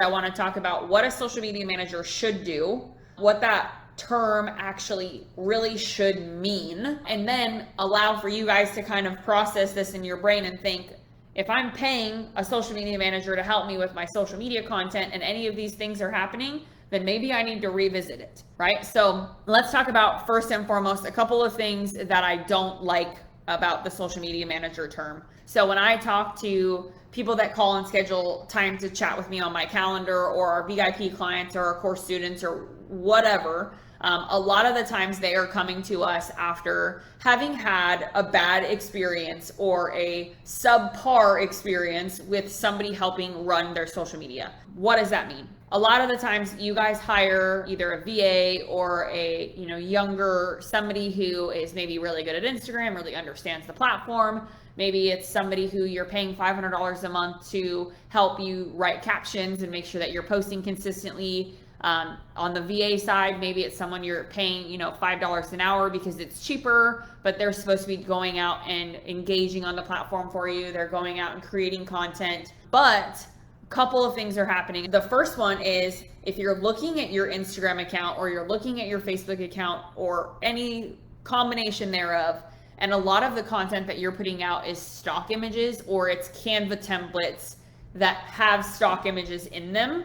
I want to talk about what a social media manager should do, what that term actually really should mean, and then allow for you guys to kind of process this in your brain and think, if I'm paying a social media manager to help me with my social media content and any of these things are happening, then maybe I need to revisit it, right? So let's talk about, first and foremost, a couple of things that I don't like about the social media manager term. So when I talk to people that call and schedule time to chat with me on my calendar, or our VIP clients or our course students or whatever, a lot of the times they are coming to us after having had a bad experience or a subpar experience with somebody helping run their social media. What does that mean? A lot of the times you guys hire either a VA or a younger somebody who is maybe really good at Instagram, really understands the platform. Maybe it's somebody who you're paying $500 a month to help you write captions and make sure that you're posting consistently. On the VA side, maybe it's someone you're paying, $5 an hour because it's cheaper, but they're supposed to be going out and engaging on the platform for you. They're going out and creating content. But a couple of things are happening. The first one is, if you're looking at your Instagram account or you're looking at your Facebook account or any combination thereof, and a lot of the content that you're putting out is stock images or it's Canva templates that have stock images in them,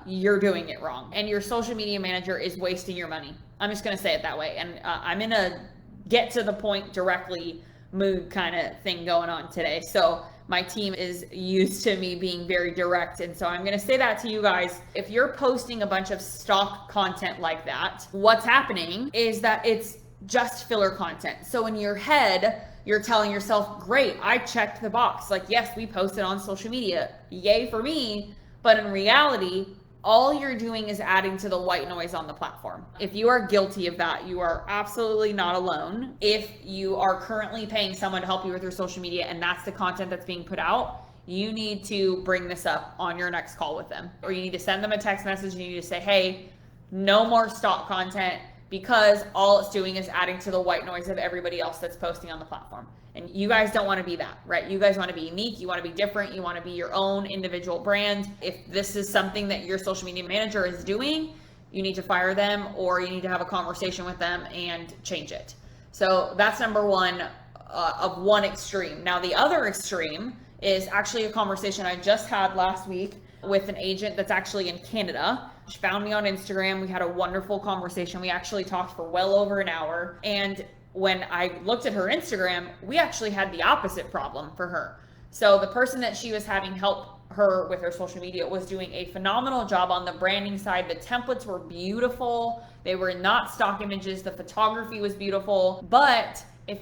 you're doing it wrong. And your social media manager is wasting your money. I'm just going to say it that way. And I'm in a get to the point directly mood kind of thing going on today. So my team is used to me being very direct. And so I'm going to say that to you guys. If you're posting a bunch of stock content like that, what's happening is that it's just filler content. So in your head, you're telling yourself, great, I checked the box. Like, yes, we posted on social media. Yay for me. But in reality, all you're doing is adding to the white noise on the platform. If you are guilty of that, you are absolutely not alone. If you are currently paying someone to help you with your social media and that's the content that's being put out, you need to bring this up on your next call with them. Or you need to send them a text message and you need to say, hey, no more stock content, because all it's doing is adding to the white noise of everybody else that's posting on the platform. And you guys don't want to be that, right? You guys want to be unique. You want to be different. You want to be your own individual brand. If this is something that your social media manager is doing, you need to fire them or you need to have a conversation with them and change it. So that's number one of one extreme. Now, the other extreme is actually a conversation I just had last week with an agent that's actually in Canada. She found me on Instagram. We had a wonderful conversation. We actually talked for well over an hour. And when I looked at her Instagram, we actually had the opposite problem for her. So the person that she was having help her with her social media was doing a phenomenal job on the branding side. The templates were beautiful. They were not stock images. The photography was beautiful. But if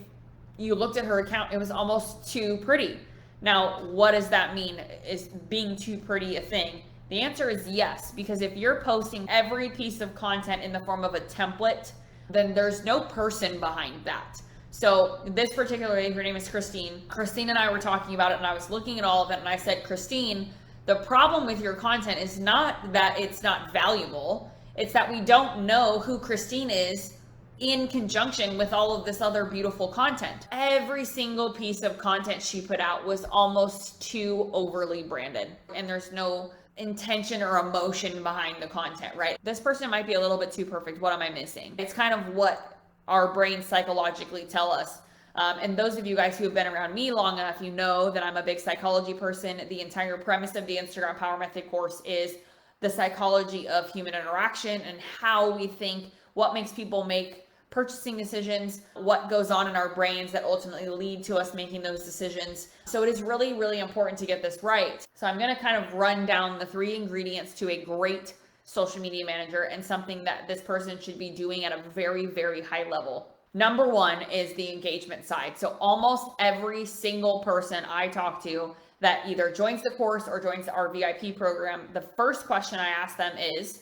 you looked at her account, it was almost too pretty. Now, what does that mean? Is being too pretty a thing? The answer is yes, because if you're posting every piece of content in the form of a template, then there's no person behind that. So this particular lady, her name is Christine. Christine and I were talking about it, and I was looking at all of it, and I said, Christine, the problem with your content is not that it's not valuable. It's that we don't know who Christine is in conjunction with all of this other beautiful content. Every single piece of content she put out was almost too overly branded, and there's no intention or emotion behind the content, right? This person might be a little bit too perfect. What am I missing? It's kind of what our brains psychologically tell us. And those of you guys who have been around me long enough, you know that I'm a big psychology person. The entire premise of the Instagram Power Method course is the psychology of human interaction and how we think, what makes people make purchasing decisions, what goes on in our brains that ultimately lead to us making those decisions. So it is really, really important to get this right. So I'm going to kind of run down the 3 ingredients to a great social media manager and something that this person should be doing at a very, very high level. Number 1 is the engagement side. So almost every single person I talk to that either joins the course or joins our VIP program, the first question I ask them is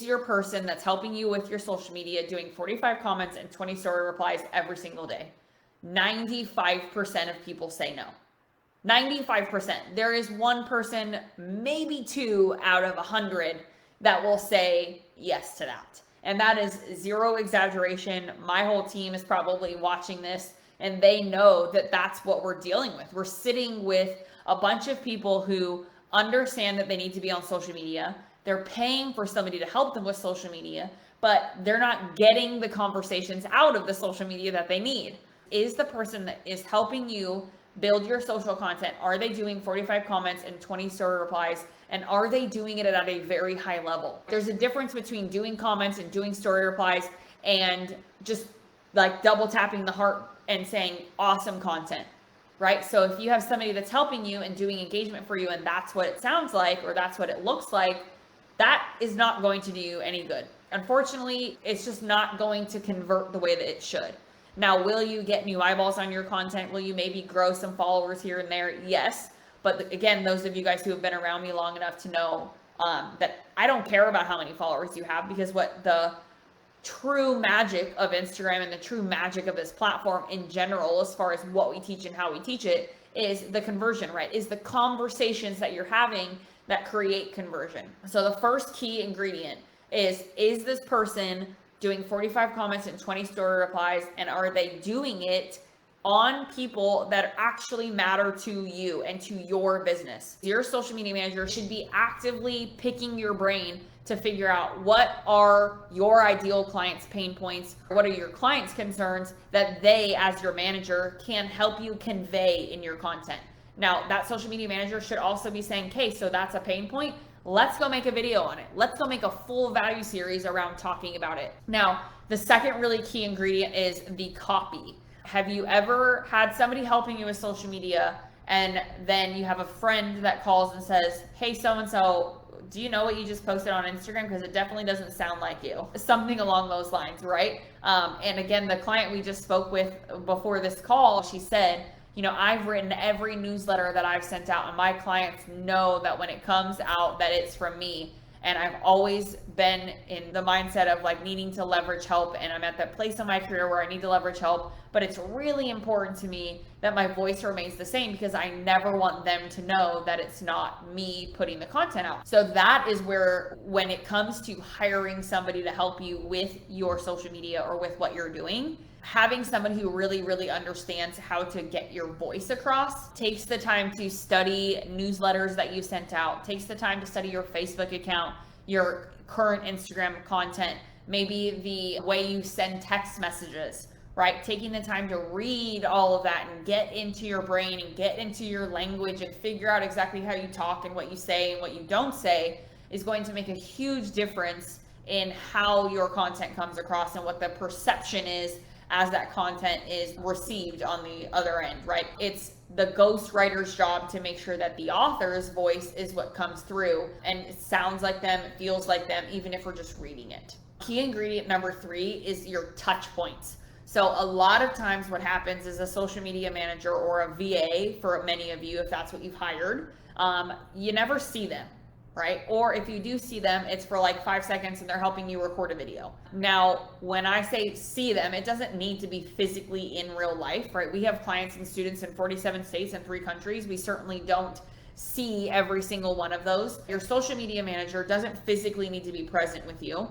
your person that's helping you with your social media doing 45 comments and 20 story replies every single day? 95% of people say no. 95%. There is one person, maybe 2 out of 100 that will say yes to that. And that is zero exaggeration. My whole team is probably watching this and they know that that's what we're dealing with. We're sitting with a bunch of people who understand that they need to be on social media. They're paying for somebody to help them with social media, but they're not getting the conversations out of the social media that they need. Is the person that is helping you build your social content, are they doing 45 comments and 20 story replies? And are they doing it at a very high level? There's a difference between doing comments and doing story replies and just like double tapping the heart and saying awesome content, right? So if you have somebody that's helping you and doing engagement for you and that's what it sounds like or that's what it looks like, that is not going to do you any good. Unfortunately, it's just not going to convert the way that it should. Now, will you get new eyeballs on your content? Will you maybe grow some followers here and there? Yes. But again, those of you guys who have been around me long enough to know that I don't care about how many followers you have, because what the true magic of Instagram and the true magic of this platform in general, as far as what we teach and how we teach it, is the conversion, right? Is the conversations that you're having that create conversion. So the first key ingredient is this person doing 45 comments and 20 story replies, and are they doing it on people that actually matter to you and to your business? Your social media manager should be actively picking your brain to figure out what are your ideal clients' pain points, what are your clients' concerns that they, as your manager, can help you convey in your content. Now, that social media manager should also be saying, okay, so that's a pain point. Let's go make a video on it. Let's go make a full value series around talking about it. Now, the second really key ingredient is the copy. Have you ever had somebody helping you with social media and then you have a friend that calls and says, hey, so-and-so, do you know what you just posted on Instagram? Because it definitely doesn't sound like you. Something along those lines, right? And again, the client we just spoke with before this call, she said, you know, I've written every newsletter that I've sent out, and my clients know that when it comes out that it's from me. And I've always been in the mindset of like needing to leverage help, and I'm at that place in my career where I need to leverage help, but it's really important to me that my voice remains the same, because I never want them to know that it's not me putting the content out. So that is where, when it comes to hiring somebody to help you with your social media or with what you're doing, having someone who really, really understands how to get your voice across, takes the time to study newsletters that you sent out, takes the time to study your Facebook account, your current Instagram content, maybe the way you send text messages, right? Taking the time to read all of that and get into your brain and get into your language and figure out exactly how you talk and what you say and what you don't say is going to make a huge difference in how your content comes across and what the perception is as that content is received on the other end, right? It's the ghostwriter's job to make sure that the author's voice is what comes through and it sounds like them, it feels like them, even if we're just reading it. Key ingredient number 3 is your touch points. So a lot of times what happens is a social media manager or a VA, for many of you, if that's what you've hired, you never see them, right? Or if you do see them, it's for like 5 seconds and they're helping you record a video. Now, when I say see them, it doesn't need to be physically in real life, right? We have clients and students in 47 states and 3 countries. We certainly don't see every single one of those. Your social media manager doesn't physically need to be present with you,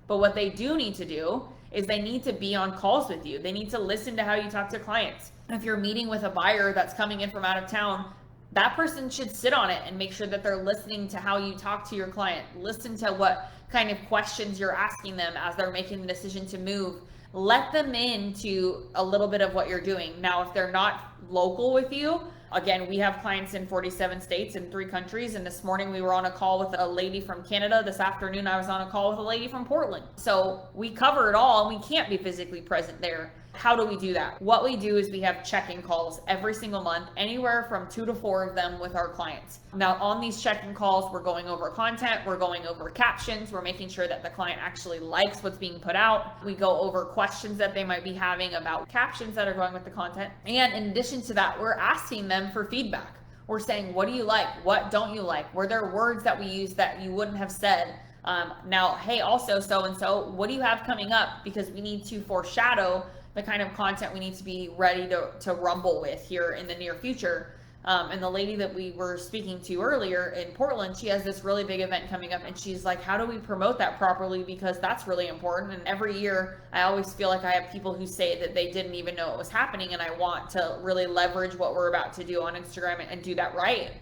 but what they do need to do is they need to be on calls with you. They need to listen to how you talk to clients. If you're meeting with a buyer that's coming in from out of town, that person should sit on it and make sure that they're listening to how you talk to your client. Listen to what kind of questions you're asking them as they're making the decision to move. Let them into a little bit of what you're doing. Now, if they're not local with you, again, we have clients in 47 states and 3 countries. And this morning we were on a call with a lady from Canada. This afternoon I was on a call with a lady from Portland. So we cover it all, and we can't be physically present there. How do we do that? What we do is we have check-in calls every single month, anywhere from 2 to 4 of them with our clients. Now, on these check-in calls, we're going over content, we're going over captions, we're making sure that the client actually likes what's being put out. We go over questions that they might be having about captions that are going with the content. And in addition to that, we're asking them for feedback. We're saying, what do you like? What don't you like? Were there words that we used that you wouldn't have said? Now, hey, also so-and-so, what do you have coming up? Because we need to foreshadow the kind of content we need to be ready to rumble with here in the near future. And the lady that we were speaking to earlier in Portland, she has this really big event coming up, and she's like, how do we promote that properly? Because that's really important. And every year I always feel like I have people who say that they didn't even know it was happening, and I want to really leverage what we're about to do on Instagram and do that right.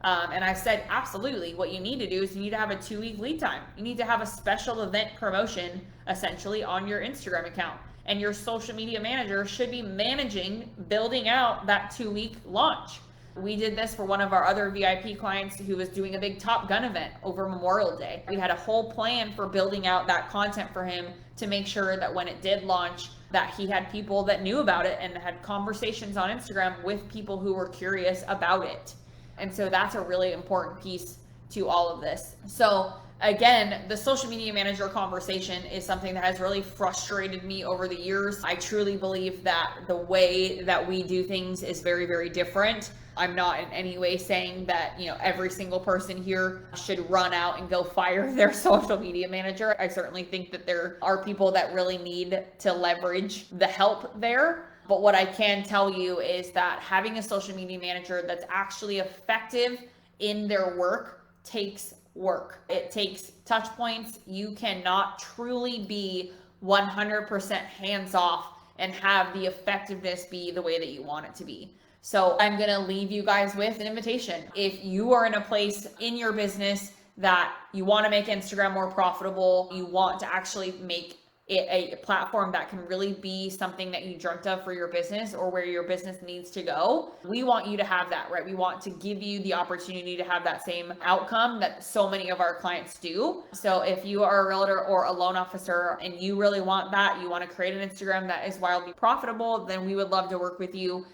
And I said, absolutely. What you need to do is you need to have a 2-week lead time. You need to have a special event promotion essentially on your Instagram account. And your social media manager should be managing, building out that 2-week launch. We did this for one of our other VIP clients who was doing a big Top Gun event over Memorial Day. We had a whole plan for building out that content for him to make sure that when it did launch, that he had people that knew about it and had conversations on Instagram with people who were curious about it. And so that's a really important piece to all of this. So again, the social media manager conversation is something that has really frustrated me over the years. I truly believe that the way that we do things is very, very different. I'm not in any way saying that, every single person here should run out and go fire their social media manager. I certainly think that there are people that really need to leverage the help there. But what I can tell you is that having a social media manager that's actually effective in their work takes work. It takes touch points. You cannot truly be 100% hands off and have the effectiveness be the way that you want it to be. So I'm going to leave you guys with an invitation. If you are in a place in your business that you want to make Instagram more profitable, you want to actually make it a platform that can really be something that you dreamt of for your business or where your business needs to go, we want you to have that, right? We want to give you the opportunity to have that same outcome that so many of our clients do. So if you are a realtor or a loan officer and you really want that, you want to create an Instagram that is wildly profitable, then we would love to work with you.